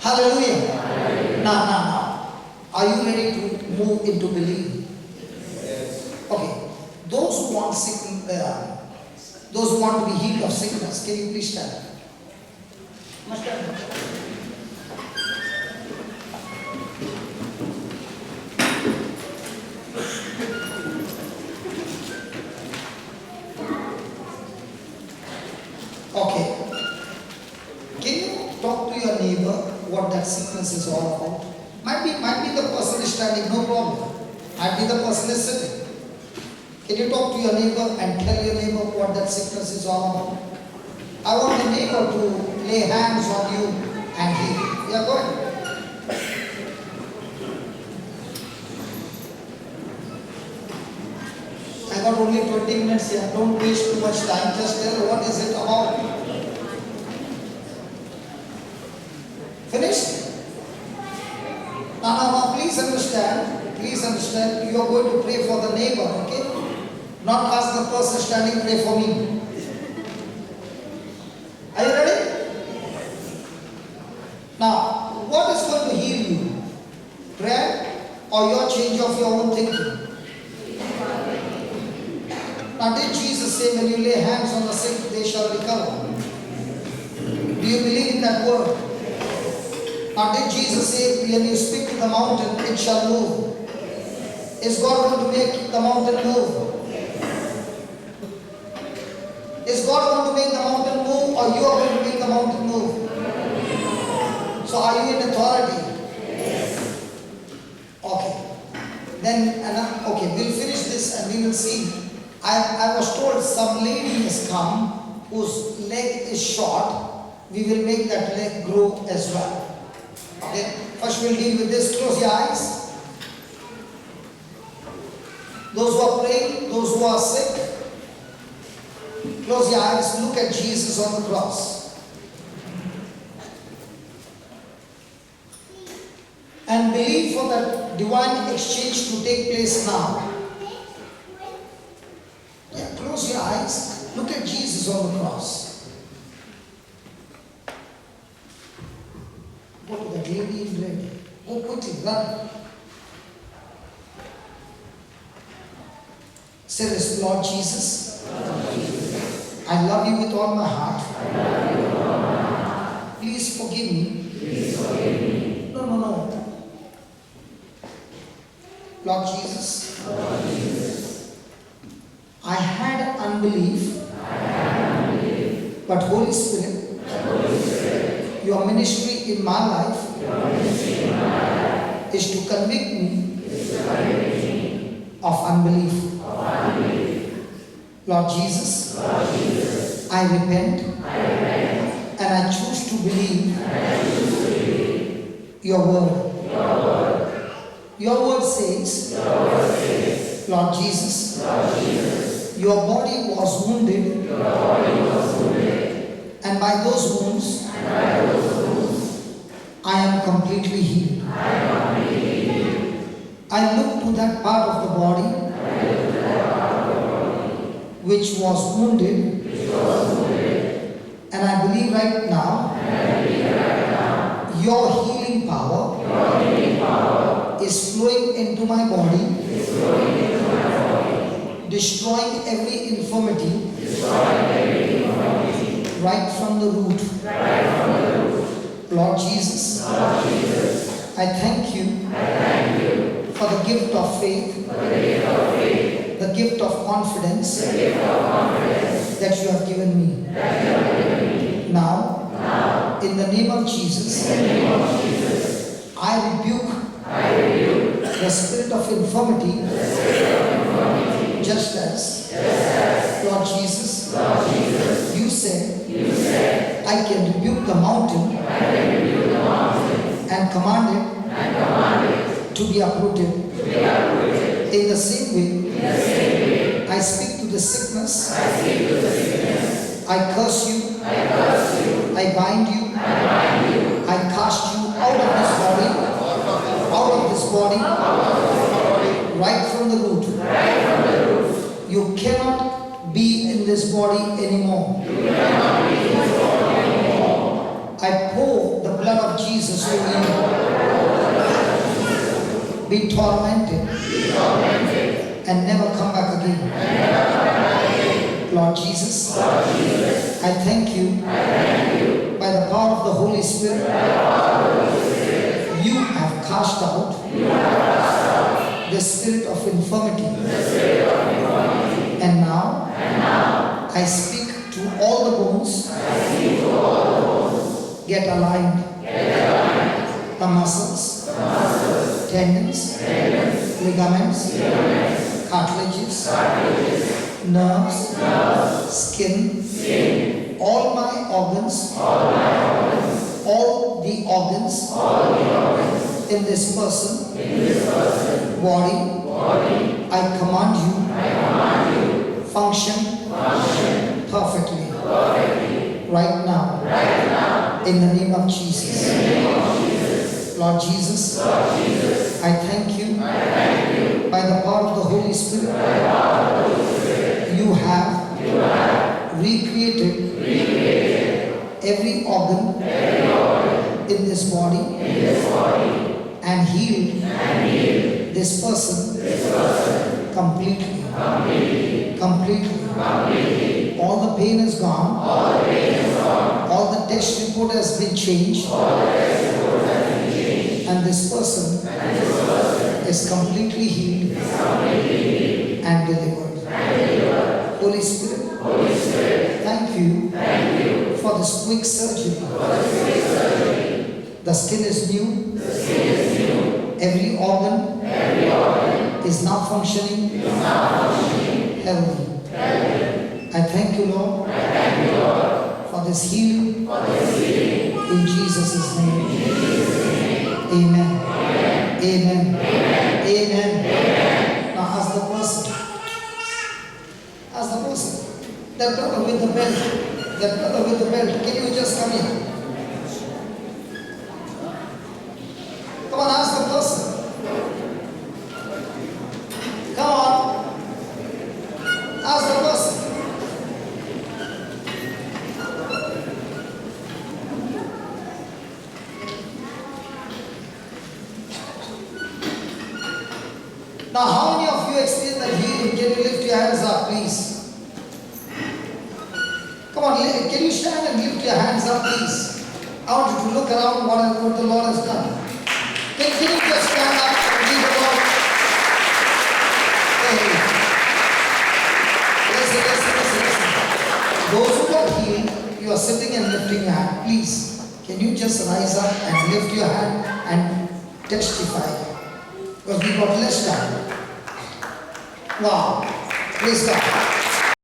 Hallelujah. Now. Are you ready to move into belief? Okay. Those who want those who want to be healed of sickness, can you please stand? Must stand. Okay. Can you talk to your neighbor what that sickness is all about? Might be the person is standing, no problem. Might be the person is sitting. Can you talk to your neighbor and tell your neighbor what that sickness is all about? I want the neighbor to lay hands on you and heal. Yeah, go ahead. I got only 20 minutes here. Don't waste too much time. Just tell what is it about. Finished? Now, please understand. Please understand. You are going to pray for the neighbor, okay? Not ask the person standing, pray for me. Are you ready? Now, what is going to heal you? Prayer or your change of your own thinking? Now, did Jesus say when you lay hands on the sick, they shall recover? Do you believe in that word? Now, did Jesus say when you speak to the mountain, it shall move? Is God going to make the mountain move? Is God going to make the mountain move or you are going to make the mountain move? So are you in authority? Okay. Then, okay, we'll finish this and we will see. I was told some lady has come whose leg is short. We will make that leg grow as well. Okay. First we'll deal with this. Close your eyes. Those who are praying, those who are sick, close your eyes, look at Jesus on the cross. And believe for that divine exchange to take place now. Yeah, close your eyes, look at Jesus on the cross. Go to that lady in red. Go quickly, run. Say this, Lord Jesus. I love you with all my heart. Please forgive me. No. Lord Jesus. I had unbelief. But Holy Spirit, your ministry in my life is to convict me of unbelief. Lord Jesus, I repent and I choose to believe your word. Your word says, Lord Jesus, your body was wounded, and by those wounds, I am completely healed. I look to that part of the body which was wounded, and I believe right now, your healing power is flowing into my body, destroying every infirmity right from the root. Lord Jesus, I thank you for the gift of faith, the gift of confidence that you have given me. Now, in the name of Jesus, I rebuke the spirit of infirmity, just as Lord Jesus, you said, I can rebuke the mountain and command it to be uprooted. In the same way, I speak to the sickness, I curse you, I bind you, I cast you out of this body, right from the root. You cannot be in this body anymore. I pour the blood blood of Jesus over you. Be tormented and never come back again. Lord Jesus, I thank you by the power of the Holy Spirit. You have cast out the spirit of infirmity. And now I speak to all the bones. Get aligned. The muscles, tendons, ligaments, cartilages, nerves, skin, all my organs, all the organs in this person, body, I command you, function perfectly right now in the name of Jesus. Lord Jesus, I thank you by the power of the Holy Spirit. You have recreated every organ in this body and healed this person completely. All the pain is gone. All the test report has been changed. And this person is completely healed and delivered. Holy Spirit, thank you for this quick surgery. The skin is new. Every organ is now functioning healthy. I thank you, Lord, for this healing in Jesus' name. Amen. Amen. Amen. Now ask the person. That brother with the belt. Can you just come here? Come on, ask the person. Come on. Ask the person. Now, how many of you experience that healing? Can you lift your hands up, please? Come on, can you stand and lift your hands up, please? I want you to look around what the Lord has done. Can you just stand up and give the Lord? Hey. Listen. Those who got healed, you are sitting and lifting your hand. Please, can you just rise up and lift your hand and testify? Because we got less time. Wow. Praise God.